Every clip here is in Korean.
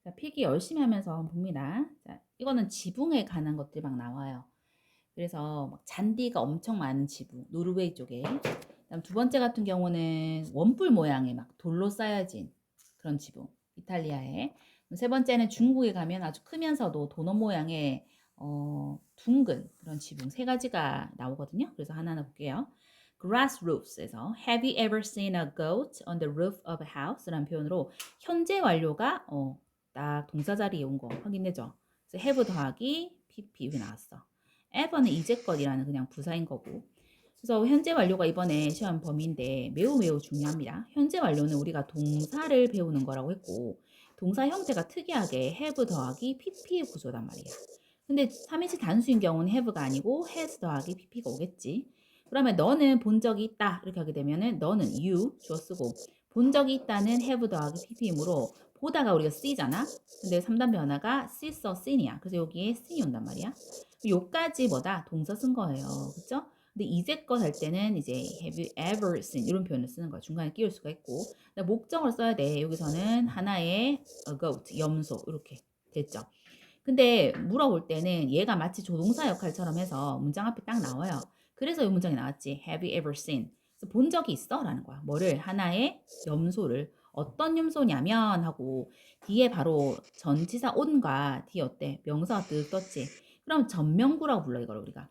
자, 필기 열심히 하면서 한번 봅니다. 자, 이거는 지붕에 관한 것들이 막 나와요. 그래서 막 잔디가 엄청 많은 지붕, 노르웨이 쪽에. 그다음 두 번째 같은 경우는 원뿔 모양의 막 돌로 쌓여진 그런 지붕, 이탈리아에. 세 번째는 중국에 가면 아주 크면서도 도넛 모양의 둥근 그런 지붕 세 가지가 나오거든요. 그래서 하나하나 볼게요. grass roofs에서 have you ever seen a goat on the roof of a house? 라는 표현으로 현재 완료가 딱 동사 자리에 온 거 확인되죠? 그래서 have 더하기 pp 이렇게 나왔어. ever는 이제껏이라는 그냥 부사인 거고. 그래서 현재 완료가 이번에 시험 범위인데 매우 매우 중요합니다. 현재 완료는 우리가 동사를 배우는 거라고 했고 동사 형태가 특이하게 have 더하기 pp의 구조단 말이야. 근데 3인칭 단수인 경우는 have가 아니고 has 더하기 pp가 오겠지. 그러면 너는 본 적이 있다 이렇게 하게 되면은 너는 you 주어 쓰고 본 적이 있다는 have 더하기 pp이므로 보다가 우리가 see잖아. 근데 3단 변화가 see, saw, seen이야. 그래서 여기에 seen이 온단 말이야. 요까지 뭐다? 동사 쓴 거예요. 그쵸? 근데 이제껏 할 때는 이제 have you ever seen 이런 표현을 쓰는 거야. 중간에 끼울 수가 있고. 목적을 써야 돼. 여기서는 하나의 a goat, 염소 이렇게 됐죠. 근데 물어볼 때는 얘가 마치 조동사 역할처럼 해서 문장 앞에 딱 나와요. 그래서 이 문장이 나왔지. Have you ever seen? 그래서 본 적이 있어? 라는 거야. 뭐를? 하나의 염소를. 어떤 염소냐면 하고 뒤에 바로 전치사 on과 뒤에 어때? 명사가 뜨 떴지. 그럼 전명구라고 불러 이걸 우리가.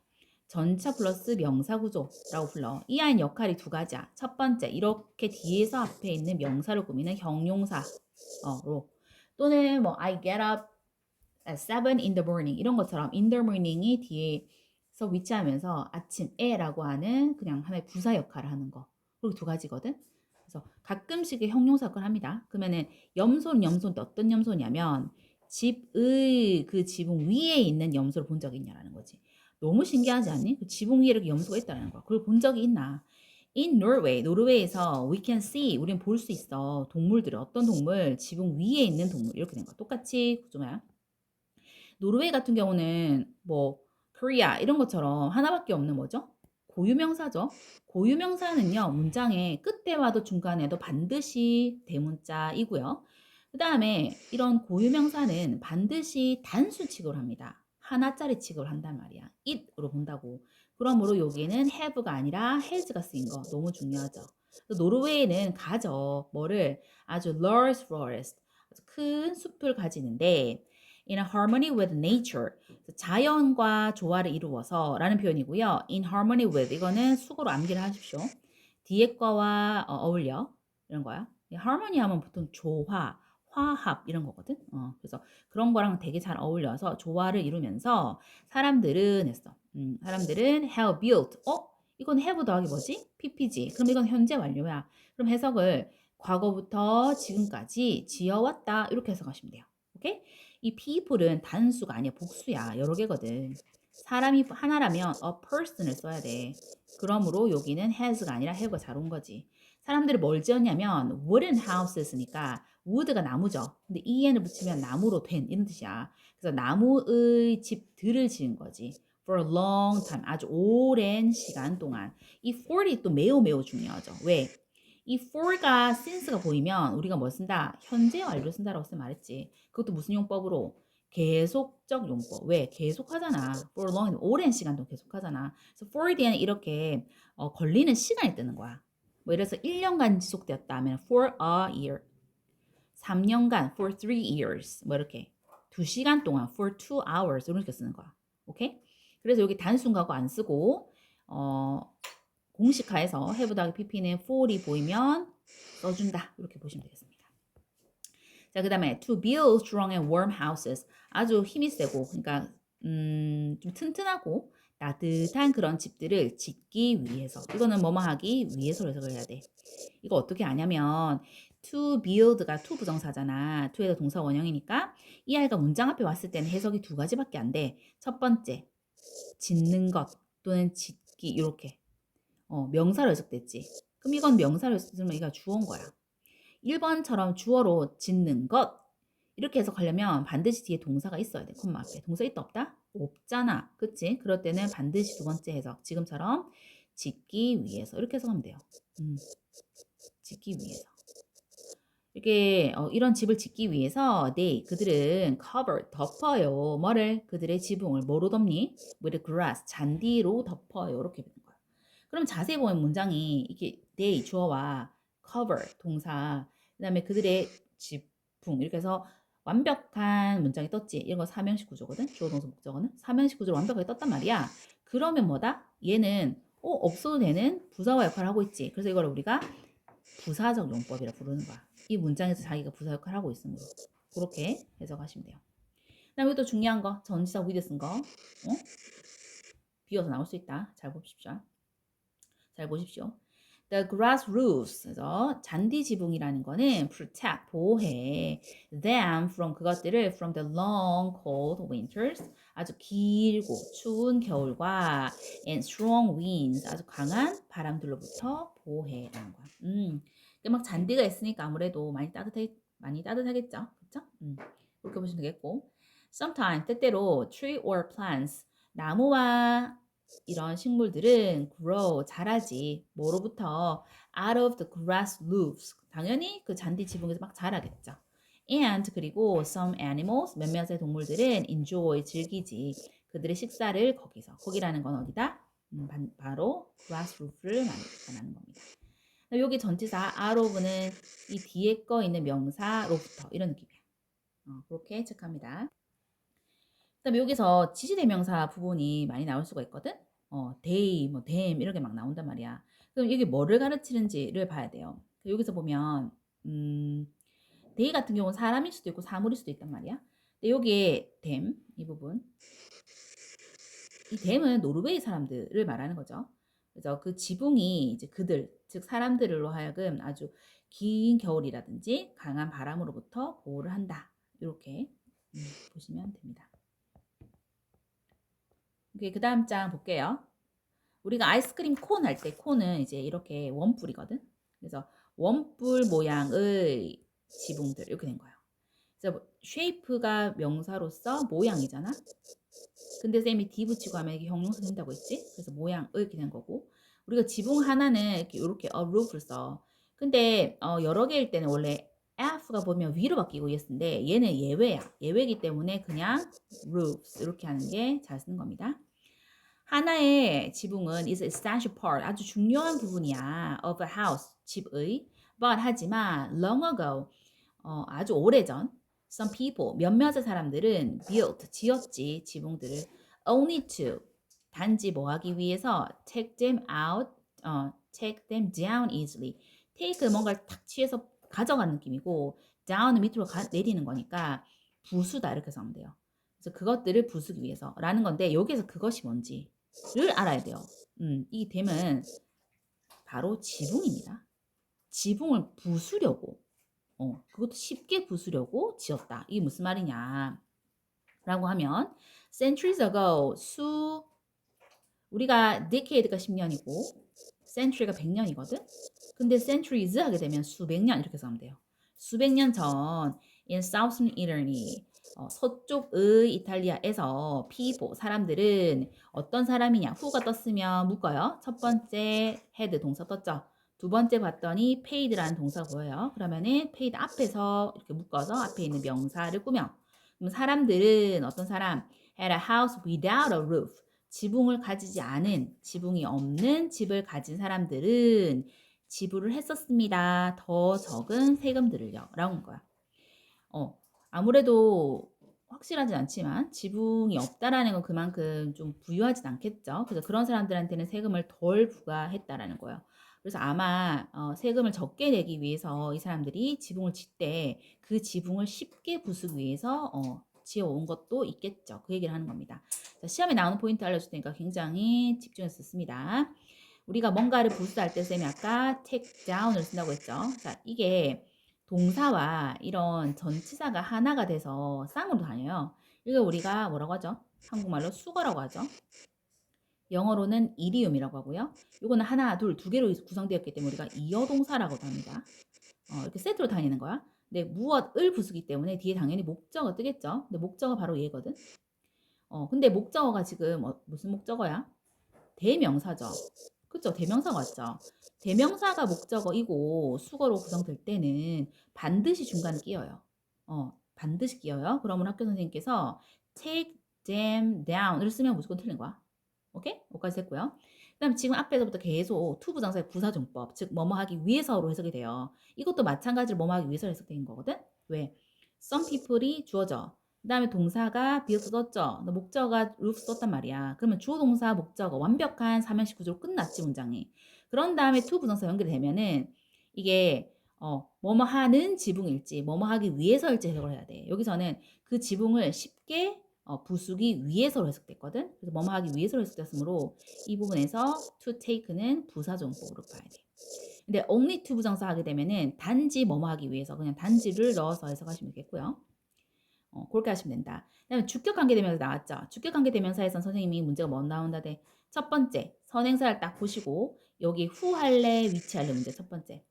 전차 플러스 명사구조라고 불러. 이 아이는 역할이 두 가지야. 첫 번째, 이렇게 뒤에서 앞에 있는 명사를 꾸미는 형용사로. 또는 뭐 I get up at 7 in the morning 이런 것처럼 in the morning이 뒤에서 위치하면서 아침에라고 하는 그냥 하나의 부사 역할을 하는 거. 그리고 두 가지거든. 그래서 가끔씩의 형용사 역할을 합니다. 그러면은 염소는 어떤 염소냐면 집의 그 지붕 위에 있는 염소를 본 적이 있냐라는 거지. 너무 신기하지 않니? 그 지붕 위에 이렇게 염소가 있다는 거야. 그걸 본 적이 있나? In Norway, 노르웨이에서 we can see, 우리는 볼 수 있어. 동물들을 어떤 동물, 지붕 위에 있는 동물 이렇게 된 거야. 똑같이 구조야. 노르웨이 같은 경우는 뭐 코리아 이런 것처럼 하나밖에 없는 뭐죠? 고유명사죠. 고유명사는요, 문장의 끝에와도 중간에도 반드시 대문자이고요. 그 다음에 이런 고유명사는 반드시 단수 취급을 합니다. 하나짜리 취급을 한단 말이야. it으로 본다고. 그러므로 여기는 have가 아니라 has가 쓰인 거 너무 중요하죠. 노르웨이는 가져 뭐를 아주 large forest, 아주 큰 숲을 가지는데 in a harmony with nature. 자연과 조화를 이루어서 라는 표현이고요. in harmony with 이거는 수고로 암기를 하십시오. 뒤에 거와 어울려 이런 거야. harmony 하면 보통 조화, 화합 이런 거거든. 그래서 그런 거랑 되게 잘 어울려서 조화를 이루면서 사람들은 했어. 사람들은 have built. 이건 have 더하기 뭐지? pp지. 그럼 이건 현재 완료야. 그럼 해석을 과거부터 지금까지 지어왔다 이렇게 해석하시면 돼요. 오케이? 이 people은 단수가 아니야. 복수야. 여러 개거든. 사람이 하나라면 a person을 써야 돼. 그러므로 여기는 has가 아니라 have가 잘 온 거지. 사람들이 뭘 지었냐면 wooden houses니까 wood가 나무죠. 근데 en을 붙이면 나무로 된 이런 뜻이야. 그래서 나무의 집들을 지은 거지. for a long time. 아주 오랜 시간 동안. 이 for이 또 매우 매우 중요하죠. 왜? 이 for가 since가 보이면 우리가 뭐 쓴다? 현재 완료 쓴다라고 말했지. 그것도 무슨 용법으로? 계속적 용법. 왜? 계속하잖아. for long, 오랜 시간 동안 계속하잖아. 그래서 for 뒤에는 이렇게 걸리는 시간이 뜨는 거야. 뭐 이래서 1년간 지속되었다 하면 for a year. 3년간 for 3 years. 뭐 이렇게 2시간 동안 for 2 hours 이렇게 쓰는 거야. 오케이? 그래서 여기 단순가고 안 쓰고 공식화해서 have 더하기 pp는 for이 보이면 써준다. 이렇게 보시면 되겠습니다. 자, 그 다음에 to build strong and warm houses. 아주 힘이 세고, 그러니까 좀 튼튼하고 따뜻한 그런 집들을 짓기 위해서. 이거는 뭐뭐 하기 위해서 해석을 해야 돼. 이거 어떻게 아냐면 to build가 to 부정사잖아. to에서 동사 원형이니까 이 아이가 문장 앞에 왔을 때는 해석이 두 가지밖에 안 돼. 첫 번째, 짓는 것 또는 짓기 이렇게 명사로 해석됐지. 그럼 이건 명사로 해석되면 이가 주어인 거야. 1번처럼 주어로 짓는 것 이렇게 해석하려면 반드시 뒤에 동사가 있어야 돼. 콤마 앞에. 동사 있다 없다? 없잖아. 그치? 그럴 때는 반드시 두 번째 해석. 지금처럼 짓기 위해서 이렇게 해석하면 돼요. 짓기 위해서. 이렇게 이런 집을 짓기 위해서 그들은 cover 덮어요. 뭐를 그들의 지붕을 뭐로 덮니? with grass 잔디로 덮어요. 이렇게 되는 거야. 그럼 자세히 보면 문장이 이게 주어와 cover 동사 그다음에 그들의 지붕 이렇게 해서 완벽한 문장이 떴지. 이런 거 삼형식 구조거든. 주어 동사 목적어는 삼형식 구조로 완벽하게 떴단 말이야. 그러면 뭐다? 얘는 없어도 되는 부사와 역할을 하고 있지. 그래서 이걸 우리가 부사적 용법이라 부르는 거야. 이 문장에서 자기가 부사 역할을 하고 있으므로 그렇게 해석하시면 돼요. 그다음에 또 중요한 거 전치사 with 쓴 거 비어서 나올 수 있다. 잘 보십시오. 잘 보십시오. The grass roofs. 그래서 잔디 지붕이라는 거는 protect 보호해 them from 그것들을 from the long cold winters 아주 길고 추운 겨울과 and strong winds 아주 강한 바람들로부터 보호해라는 거야. 막 잔디가 있으니까 아무래도 많이 따뜻하겠죠, 그렇죠? 그렇게 보시면 되겠고. Sometimes 때때로 tree or plants 나무와 이런 식물들은 grow 자라지 뭐로부터 out of the grass roofs 당연히 그 잔디 지붕에서 막 자라겠죠. And 그리고 some animals 몇몇의 동물들은 enjoy 즐기지 그들의 식사를 거기라는 건 어디다? 바로 grass roof를 말하는 겁니다. 여기 전치사 out of는 이 뒤에 거 있는 명사로부터 이런 느낌이야. 그렇게 체크합니다. 그다음에 여기서 지시대명사 부분이 많이 나올 수가 있거든. they, 뭐 them 이렇게 막 나온단 말이야. 그럼 이게 뭐를 가르치는지를 봐야 돼요. 여기서 보면 they 같은 경우는 사람일 수도 있고 사물일 수도 있단 말이야. 근데 여기에 them 이 부분, 이 them은 노르웨이 사람들을 말하는 거죠. 그래서 그 지붕이 이제 그들, 즉 사람들로 하여금 아주 긴 겨울이라든지 강한 바람으로부터 보호를 한다. 이렇게 보시면 됩니다. 그 다음 장 볼게요. 우리가 아이스크림 콘 할 때 콘은 이제 이렇게 원뿔이거든. 그래서 원뿔 모양의 지붕들 이렇게 된 거예요. 그래서 쉐이프가 명사로서 모양이잖아. 근데 쌤이 D 붙이고 하면 이게 형용사 된다고 했지? 그래서 모양 이렇게 된 거고 우리가 지붕 하나는 이렇게 a roof를 써. 근데 여러 개일 때는 원래 F가 보면 위로 바뀌고 예스인데 얘는 예외야. 예외이기 때문에 그냥 roofs 이렇게 하는 게 잘 쓰는 겁니다. 하나의 지붕은 is essential part 아주 중요한 부분이야 of a house 집의 but 하지만 long ago 아주 오래전 some people 몇몇의 사람들은 built 지었지 지붕들을 only to 단지 뭐 하기 위해서 take them out take them down easily take 뭔가를 탁 취해서 가져가는 느낌이고 down은 밑으로 내리는 거니까 부수다 이렇게 써면 돼요. 그래서 그것들을 부수기 위해서라는 건데 여기서 그것이 뭔지를 알아야 돼요. 이 댐은 바로 지붕입니다. 지붕을 부수려고 그것도 쉽게 부수려고 지었다. 이게 무슨 말이냐 라고 하면 centuries ago 우리가 decade가 10년이고 century가 100년이거든. 근데 centuries 하게 되면 수백 년 이렇게 써면 돼요. 수백 년 전 in southern Italy 서쪽의 이탈리아에서 people 사람들은 어떤 사람이냐 who가 떴으면 묶어요. 첫 번째 had 동사 떴죠. 두 번째 봤더니 paid라는 동사 보여요. 그러면은 paid 앞에서 이렇게 묶어서 앞에 있는 명사를 꾸며 그럼 사람들은 어떤 사람 had a house without a roof 지붕을 가지지 않은 지붕이 없는 집을 가진 사람들은 지불을 했었습니다. 더 적은 세금들을요. 라는 거야. 아무래도 확실하진 않지만 지붕이 없다라는 건 그만큼 좀 부유하진 않겠죠. 그래서 그런 사람들한테는 세금을 덜 부과했다라는 거예요. 그래서 아마 세금을 적게 내기 위해서 이 사람들이 지붕을 짓되 그 지붕을 쉽게 부수기 위해서 지어온 것도 있겠죠. 그 얘기를 하는 겁니다. 자, 시험에 나오는 포인트 알려줄 테니까 굉장히 집중해서 듣습니다. 우리가 뭔가를 부수할 때 쌤이 아까 take down을 쓴다고 했죠. 자, 이게 동사와 이런 전치사가 하나가 돼서 쌍으로 다녀요. 이거 우리가 뭐라고 하죠? 한국말로 수거라고 하죠. 영어로는 이디움이라고 하고요. 이거는 하나, 둘, 두 개로 구성되었기 때문에 우리가 이어동사라고도 합니다. 이렇게 세트로 다니는 거야. 근데 무엇을 부수기 때문에 뒤에 당연히 목적어 뜨겠죠. 근데 목적어 바로 얘거든. 근데 목적어가 지금 무슨 목적어야? 대명사죠. 그쵸? 대명사가 왔죠. 대명사가 목적어이고 수거로 구성될 때는 반드시 중간에 끼어요. 반드시 끼어요. 그러면 학교 선생님께서 take them down을 쓰면 무조건 틀린 거야. 오케이? 여기까지 됐고요. 그다음 지금 앞에서부터 계속 to 부정사의 부사용법, 즉 뭐뭐 하기 위해서로 해석이 돼요. 이것도 마찬가지로 뭐뭐 하기 위해서 해석된 거거든. 왜? Some people이 주어져. 그다음에 동사가 build 썼죠. 목적어가 roof 썼단 말이야. 그러면 주어 동사 목적어 완벽한 삼형식 구조로 끝났지 문장이. 그런 다음에 to 부정사 연결이 되면은 이게 뭐뭐 하는 지붕일지 뭐뭐 하기 위해서일지 해석을 해야 돼. 여기서는 그 지붕을 쉽게 부수기 위해서로 해석됐거든. 그래서 뭐뭐 하기 위해서로 해석됐으므로 이 부분에서 to take는 부사정법으로 봐야 돼. 근데 only to 부정사 하게 되면은 단지 뭐뭐 하기 위해서 그냥 단지를 넣어서 해석하시면 되겠고요. 그렇게 하시면 된다. 그다음에 주격 관계대명사 나왔죠. 주격 관계대명사에선 선생님이 문제가 뭐 나온다 돼. 첫 번째 선행사를 딱 보시고 여기 후 할래 위치 할래 문제 첫 번째.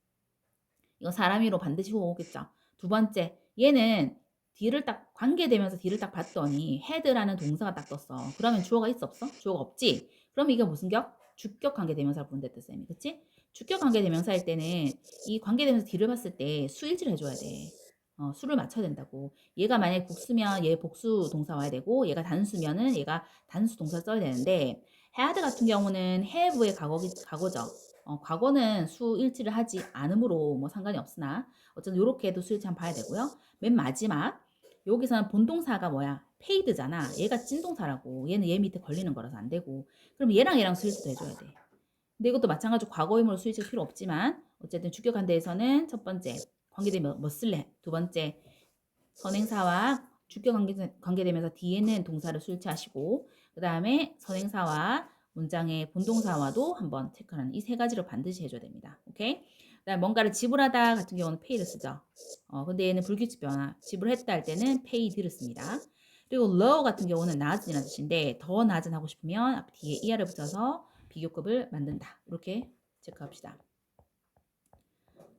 이거 사람이로 반드시 후 오겠죠. 두 번째 얘는 뒤를 딱 관계되면서 뒤를 딱 봤더니 헤드라는 동사가 딱 떴어. 그러면 주어가 있어 없어? 주어가 없지. 그럼 이게 무슨 격? 주격 관계대명사를 본댔다 쌤이. 그치? 주격 관계대명사일 때는 이 관계대명사 뒤를 봤을 때 수일치를 해줘야 돼. 수를 맞춰야 된다고. 얘가 만약에 복수면 얘 복수 동사 와야 되고 얘가 단수면은 얘가 단수 동사 써야 되는데 had 같은 경우는 have의 과거죠. 과거는 수일치를 하지 않으므로 뭐 상관이 없으나 어쨌든 이렇게 해도 수일치 한번 봐야 되고요. 맨 마지막 여기서는 본동사가 뭐야? paid잖아. 얘가 찐동사라고. 얘는 얘 밑에 걸리는 거라서 안 되고. 그럼 얘랑 수일치도 해줘야 돼. 근데 이것도 마찬가지로 과거임으로 수일치가 필요 없지만 어쨌든 주격한 데에서는 첫 번째 관계되면 뭐 쓸래? 두 번째 선행사와 주격 관계되면서 뒤에는 동사를 수일치하시고 그 다음에 선행사와 문장의 본동사와도 한번 체크하는 이 세 가지를 반드시 해줘야 됩니다. 오케이? 그다음 뭔가를 지불하다 같은 경우는 pay를 쓰죠. 근데 얘는 불규칙 변화. 지불했다 할 때는 paid를 씁니다. 그리고 low 같은 경우는 낮은이라는 뜻인데 더 낮은 하고 싶으면 뒤에 er를 붙여서 비교급을 만든다. 이렇게 체크합시다.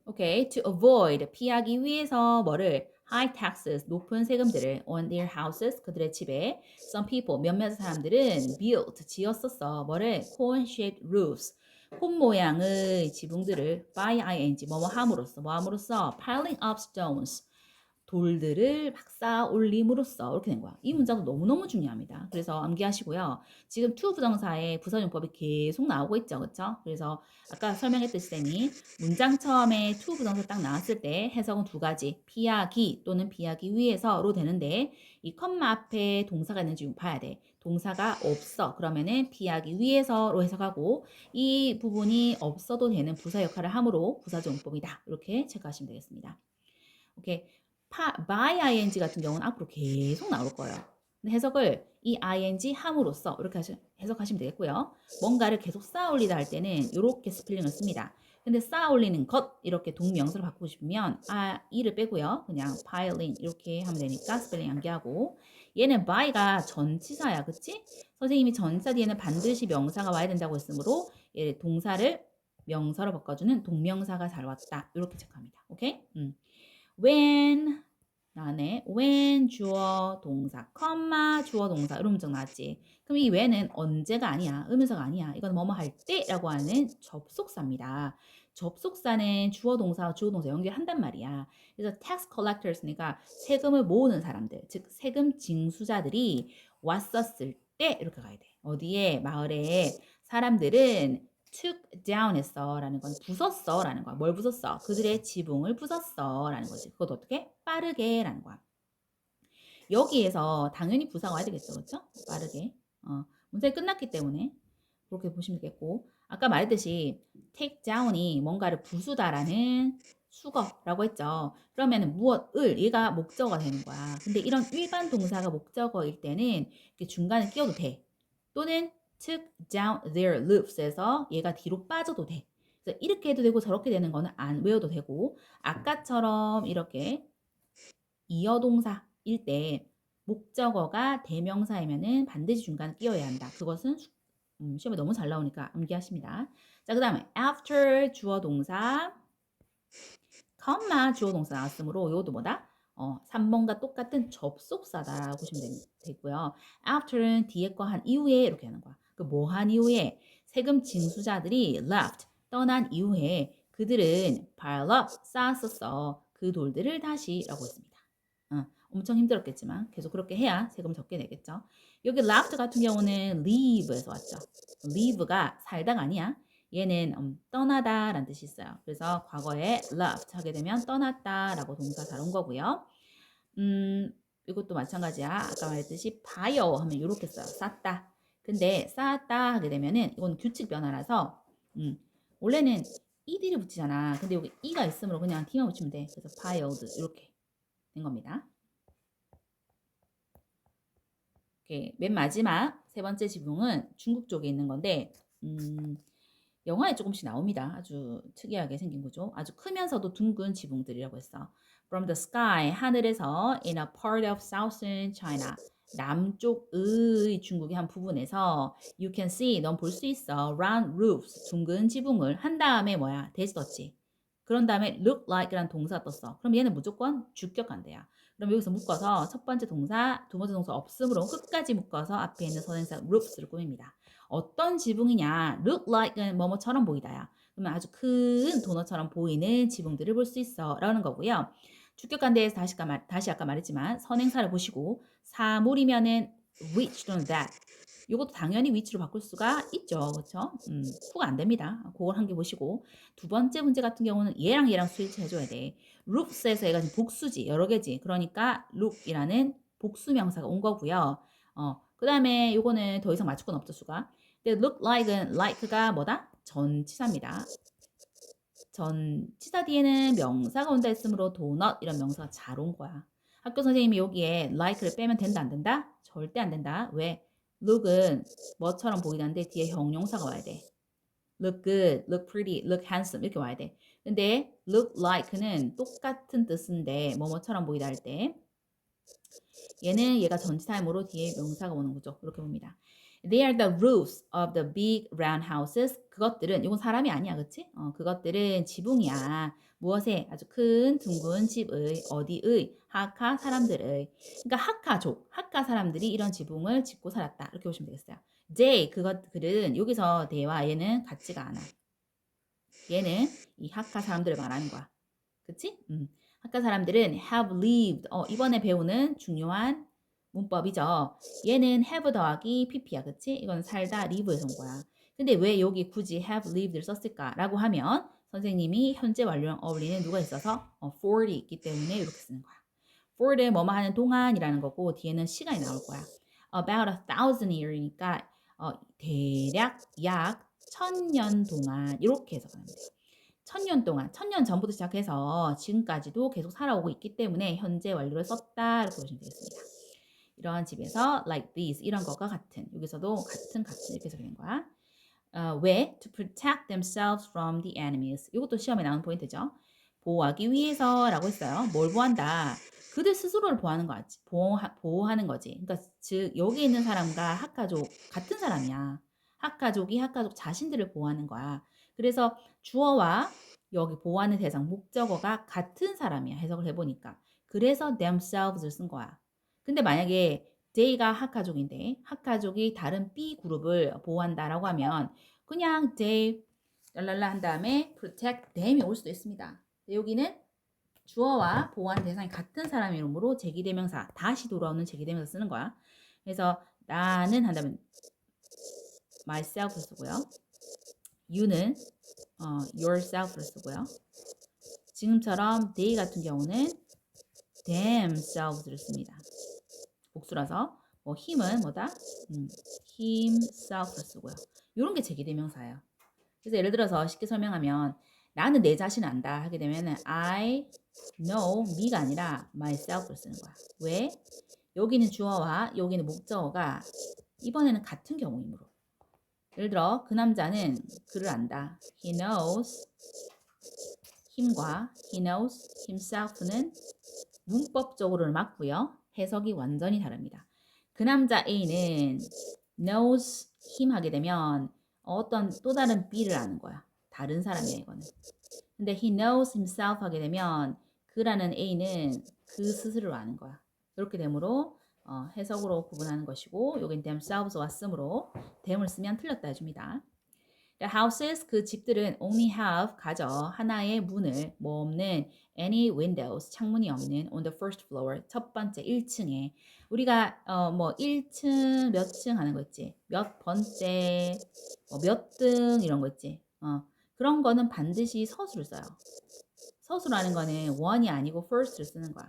오케이. To avoid 피하기 위해서 뭐를 high taxes 높은 세금들을 on their houses 그들의 집에 some people 몇몇 사람들은 built 지었었어. 뭐를 cone shaped roofs 콘 모양의 지붕들을 by ing 뭐뭐 함으로써 뭐 함으로써 piling up stones 돌들을 막 쌓아 올림으로써 이렇게 된 거야. 이 문장도 너무너무 중요합니다. 그래서 암기하시고요. 지금 to 부정사의 부사용법이 계속 나오고 있죠. 그렇죠? 그래서 아까 설명했듯이 쌤이 문장 처음에 to 부정사 딱 나왔을 때 해석은 두 가지. 피하기 또는 피하기 위해서로 되는데 이 컴마 앞에 동사가 있는지 봐야 돼. 동사가 없어. 그러면은 피하기 위해서로 해석하고 이 부분이 없어도 되는 부사 역할을 함으로 부사용법이다. 이렇게 체크하시면 되겠습니다. 오케이. by ing 같은 경우는 앞으로 계속 나올 거예요. 근데 해석을 이 ing 함으로써 이렇게 해석하시면 되겠고요. 뭔가를 계속 쌓아 올리다 할 때는 이렇게 스펠링을 씁니다. 근데 쌓아 올리는 것 이렇게 동명사로 바꾸고 싶으면 이를 빼고요. 그냥 piling 이렇게 하면 되니까 스펠링 암기하고 얘는 by가 전치사야. 그치? 선생님이 전치사 뒤에는 반드시 명사가 와야 된다고 했으므로 얘를 동사를 명사로 바꿔주는 동명사가 잘 왔다. 이렇게 체크합니다. 오케이? when 나네 when 주어 동사 컴마 주어 동사 이런 문장 나왔지. 그럼 이 when은 언제가 아니야. 의문사가 아니야. 이건 뭐뭐 할 때라고 하는 접속사입니다. 접속사는 주어 동사와 주어 동사 연결한단 말이야. 그래서 tax collectors니까 세금을 모으는 사람들, 즉 세금 징수자들이 왔었을 때 이렇게 가야 돼. 어디에 마을에 사람들은 took down 했어 라는 건 부쉈어 라는 거야. 뭘 부쉈어? 그들의 지붕을 부쉈어 라는 거지. 그것도 어떻게? 빠르게 라는 거야. 여기에서 당연히 부사가 와야 되겠죠. 그렇죠? 빠르게. 문제가 끝났기 때문에 그렇게 보시면 되겠고 아까 말했듯이 take down이 뭔가를 부수다라는 수거라고 했죠. 그러면 무엇을 얘가 목적어가 되는 거야. 근데 이런 일반 동사가 목적어일 때는 중간에 끼워도 돼. 또는 took down their roofs에서 얘가 뒤로 빠져도 돼. 그래서 이렇게 해도 되고 저렇게 되는 거는 안 외워도 되고 아까처럼 이렇게 이어동사일 때 목적어가 대명사이면은 반드시 중간에 끼워야 한다. 그것은 시험에 너무 잘 나오니까 암기하십니다. 자, 그 다음에 after 주어 동사 컴마 주어 동사 나왔으므로 이것도 뭐다? 3번과 똑같은 접속사다라고 보시면 되고요. after는 뒤에 거 한 이후에 이렇게 하는 거야. 그 뭐 한 이후에 세금 징수자들이 left, 떠난 이후에 그들은 pile up, 쌓았었어. 그 돌들을 다시 라고 했습니다. 엄청 힘들었겠지만 계속 그렇게 해야 세금 적게 내겠죠. 여기 left 같은 경우는 leave에서 왔죠. leave가 살다가 아니야. 얘는 떠나다 라는 뜻이 있어요. 그래서 과거에 left 하게 되면 떠났다 라고 동사 잘 온 거고요. 이것도 마찬가지야. 아까 말했듯이 buy 하면 이렇게 써요. 쌓다. 근데 쌓았다 하게 되면은 이건 규칙 변화라서 원래는 ed를 붙이잖아. 근데 여기 e가 있으므로 그냥 t만 붙이면 돼. 그래서 piled 이렇게 된 겁니다. 오케이. 맨 마지막 세 번째 지붕은 중국 쪽에 있는 건데 영화에 조금씩 나옵니다. 아주 특이하게 생긴 거죠. 아주 크면서도 둥근 지붕들이라고 했어. From the sky, 하늘에서 in a part of southern China, 남쪽의 중국의 한 부분에서 you can see, 넌 볼 수 있어. round roofs, 둥근 지붕을 한 다음에 뭐야? 대시 떴지. 그런 다음에 look like라는 동사 떴어. 그럼 얘는 무조건 주격한대야. 그럼 여기서 묶어서 첫 번째 동사, 두 번째 동사 없음으로 끝까지 묶어서 앞에 있는 선행사 roofs를 꾸밉니다. 어떤 지붕이냐? look like는 뭐뭐처럼 보이다야. 그러면 아주 큰 도너처럼 보이는 지붕들을 볼 수 있어 라는 거고요. 주격관대에서 다시 아까 말했지만 선행사를 보시고 사물이면은 which 또는 that 이것도 당연히 which로 바꿀 수가 있죠. 그렇죠? 후가 안 됩니다. 그걸 한 개 보시고 두 번째 문제 같은 경우는 얘랑 스위치 해줘야 돼. roofs에서 얘가 지금 복수지 여러 개지. 그러니까 look이라는 복수 명사가 온 거고요. 그 다음에 요거는 더 이상 맞출 건 없죠, 수가. 근데 look like은 like가 뭐다? 전치사입니다. 전치사 뒤에는 명사가 온다 했으므로 도넛 이런 명사가 잘 온 거야. 학교 선생님이 여기에 like를 빼면 된다 안 된다? 절대 안 된다. 왜? look은 뭐처럼 보이는데 뒤에 형용사가 와야 돼. look good, look pretty, look handsome 이렇게 와야 돼. 근데 look like는 똑같은 뜻인데 뭐뭐처럼 보이다 할 때 얘는 얘가 전치사이므로 뒤에 명사가 오는 거죠. 이렇게 봅니다. They are the roofs of the big round houses. 그것들은 이건 사람이 아니야, 그렇지? 그것들은 지붕이야. 무엇에? 아주 큰 둥근 집의 어디의? 하카 사람들의. 그러니까 하카족, 하카 사람들이 이런 지붕을 짓고 살았다. 이렇게 보시면 되겠어요. They 그들은 여기서 they와 얘는 같지가 않아. 얘는 이 하카 사람들을 말하는 거야. 그치? 하카 사람들은 have lived. 이번에 배우는 중요한 문법이죠. 얘는 have 더하기 pp야. 그치? 이건 살다 live에서 온 거야. 근데 왜 여기 굳이 have lived를 썼을까라고 하면 선생님이 현재 완료랑 어울리는 누가 있어서 for이 있기 때문에 이렇게 쓰는 거야. for를 뭐뭐 하는 동안이라는 거고 뒤에는 시간이 나올 거야. about 1,000year이니까 대략 약 1,000년 동안 이렇게 해석하면 돼. 1,000년 동안, 1,000년 전부터 시작해서 지금까지도 계속 살아오고 있기 때문에 현재 완료를 썼다 이렇게 보시면 되겠습니다. 이러한 집에서 like these 이런 것과 같은 여기서도 같은 이렇게 해석되는 거야. 왜? To protect themselves from the enemies. 이것도 시험에 나오는 포인트죠. 보호하기 위해서라고 했어요. 뭘 보호한다? 그들 스스로를 보호하는 거지. 보호하는 거지. 그러니까 즉 여기 있는 사람과 학가족 같은 사람이야. 학가족이 학가족 자신들을 보호하는 거야. 그래서 주어와 여기 보호하는 대상 목적어가 같은 사람이야. 해석을 해보니까. 그래서 themselves를 쓴 거야. 근데 만약에 they가 학가족인데 학가족이 다른 B 그룹을 보호한다라고 하면 그냥 they 랄랄라 한 다음에 protect them이 올 수도 있습니다. 여기는 주어와 보호하는 대상이 같은 사람 이름으로 제기대명사 다시 돌아오는 제기대명사 쓰는 거야. 그래서 나는 한다면 myself를 쓰고요. you는 yourself를 쓰고요. 지금처럼 they 같은 경우는 themselves를 씁니다. 복수라서 힘은 뭐다? himself를 쓰고요. 이런 게 제기대명사예요. 그래서 예를 들어서 쉽게 설명하면 나는 내 자신 안다 하게 되면 I know me가 아니라 myself를 쓰는 거야. 왜? 여기는 주어와 여기는 목적어가 이번에는 같은 경우이므로. 예를 들어 그 남자는 그를 안다. He knows him과 he knows himself는 문법적으로는 맞고요. 해석이 완전히 다릅니다. 그 남자 A는 knows him 하게 되면 어떤 또 다른 B를 아는 거야. 다른 사람이야 이거는. 근데 he knows himself 하게 되면 그라는 A는 그 스스로를 아는 거야. 이렇게 되므로 해석으로 구분하는 것이고 여긴 themselves 왔으므로 them을 쓰면 틀렸다 해줍니다. The houses 그 집들은 only have 가져 하나의 문을 뭐 없는 any windows 창문이 없는 on the first floor 첫 번째 1층에 우리가 뭐 1층 몇 층 하는 거 있지 몇 번째 몇 등 이런 거 있지 그런 거는 반드시 서술을 써요. 서술하는 거는 one이 아니고 first를 쓰는 거야.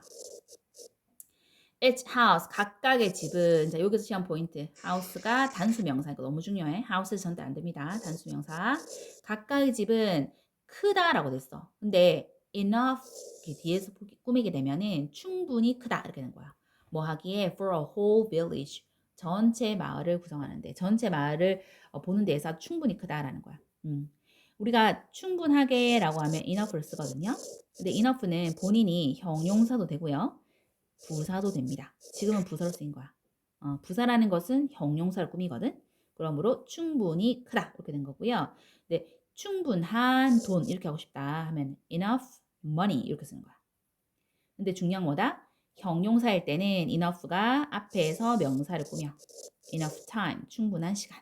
Each house 각각의 집은 자 여기서 시험 포인트 house가 단수 명사니까 너무 중요해. house 전대 안 됩니다. 단수 명사 각각의 집은 크다라고 됐어. 근데 enough 이렇게 뒤에서 꾸미게 되면은 충분히 크다 이렇게 되는 거야. 뭐 하기에 for a whole village 전체 마을을 구성하는데 전체 마을을 보는 데에서 충분히 크다라는 거야. 우리가 충분하게라고 하면 enough를 쓰거든요. 근데 enough는 본인이 형용사도 되고요. 부사도 됩니다. 지금은 부사로 쓰인 거야. 부사라는 것은 형용사를 꾸미거든. 그러므로 충분히 크다 이렇게 된 거고요. 근데 충분한 돈 이렇게 하고 싶다 하면 enough money 이렇게 쓰는 거야. 근데 중요한 뭐다? 형용사일 때는 enough가 앞에서 명사를 꾸며 enough time 충분한 시간.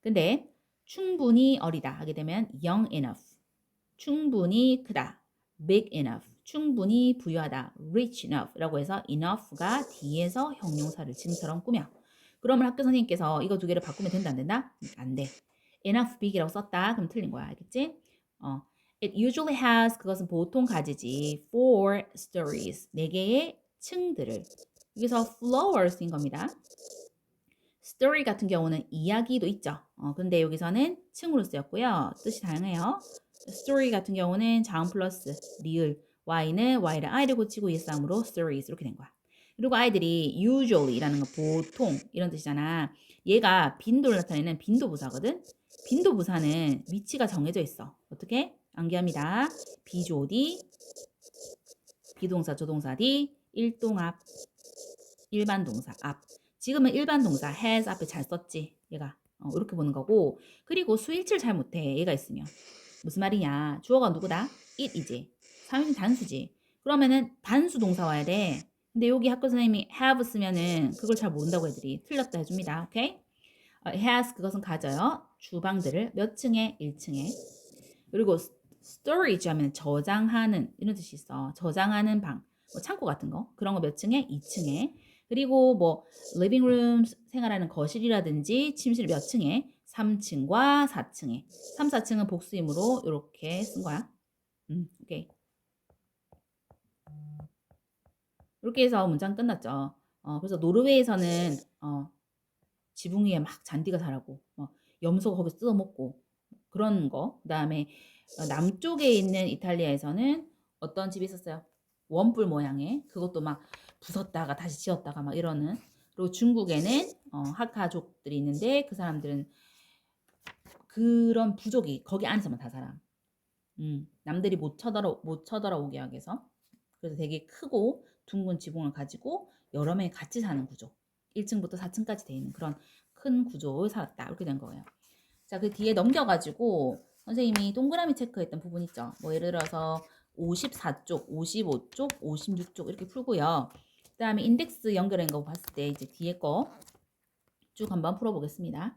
근데 충분히 어리다 하게 되면 young enough 충분히 크다 big enough 충분히 부유하다 rich enough라고 해서 enough가 뒤에서 형용사를 지금처럼 꾸며 그러면 학교 선생님께서 이거 두 개를 바꾸면 된다 안 된다? 안 돼. enough big이라고 썼다 그럼 틀린 거야 알겠지? It usually has 그것은 보통 가지지 4 stories 4개의 층들을 여기서 floor 쓰인 겁니다. story 같은 경우는 이야기도 있죠. 근데 여기서는 층으로 쓰였고요. 뜻이 다양해요. story 같은 경우는 자음 플러스 리을 y는 y를 i를 고치고 예쌍으로 stories 이렇게 된 거야. 그리고 아이들이 usually라는 거 보통 이런 뜻이잖아. 얘가 빈도를 나타내는 빈도부사거든. 빈도부사는 위치가 정해져 있어. 어떻게? 암기합니다. 비조디, 비동사, 조동사 D, 일동합, 일반 동사 앞. 지금은 일반 동사 has 앞에 잘 썼지. 얘가 이렇게 보는 거고. 그리고 수일치를 잘 못해. 얘가 있으면. 무슨 말이냐. 주어가 누구다? it이지. 3인칭 단수지. 그러면은 단수 동사 와야 돼. 근데 여기 학교 선생님이 have 쓰면은 그걸 잘 모른다고 애들이 틀렸다 해줍니다. 오케이? has 그것은 가져요. 주방들을 몇 층에? 1층에. 그리고 storage 하면 저장하는 이런 뜻이 있어. 저장하는 방. 뭐 창고 같은 거. 그런 거 몇 층에? 2층에. 그리고 뭐 living room 생활하는 거실이라든지 침실 몇 층에? 3층과 4층에. 3, 4층은 복수임으로 이렇게 쓴 거야. 오케이. 이렇게 해서 문장 끝났죠. 그래서 노르웨이에서는 지붕 위에 막 잔디가 자라고 염소가 거기서 뜯어먹고 그런 거. 그다음에 남쪽에 있는 이탈리아에서는 어떤 집이 있었어요? 원뿔 모양의 그것도 막 부쉈다가 다시 지었다가 막 이러는. 그리고 중국에는 하카족들이 있는데 그 사람들은 그런 부족이 거기 안에서만 다 살아. 남들이 못 쳐들어오게 하기 위해서. 그래서 되게 크고 둥근 지붕을 가지고 여러 명이 같이 사는 구조. 1층부터 4층까지 돼 있는 그런 큰 구조를 살았다. 이렇게 된 거예요. 자, 그 뒤에 넘겨가지고 선생님이 동그라미 체크했던 부분 있죠. 뭐 예를 들어서 54쪽, 55쪽, 56쪽 이렇게 풀고요. 그 다음에 인덱스 연결한 거 봤을 때 이제 뒤에 거 쭉 한번 풀어보겠습니다.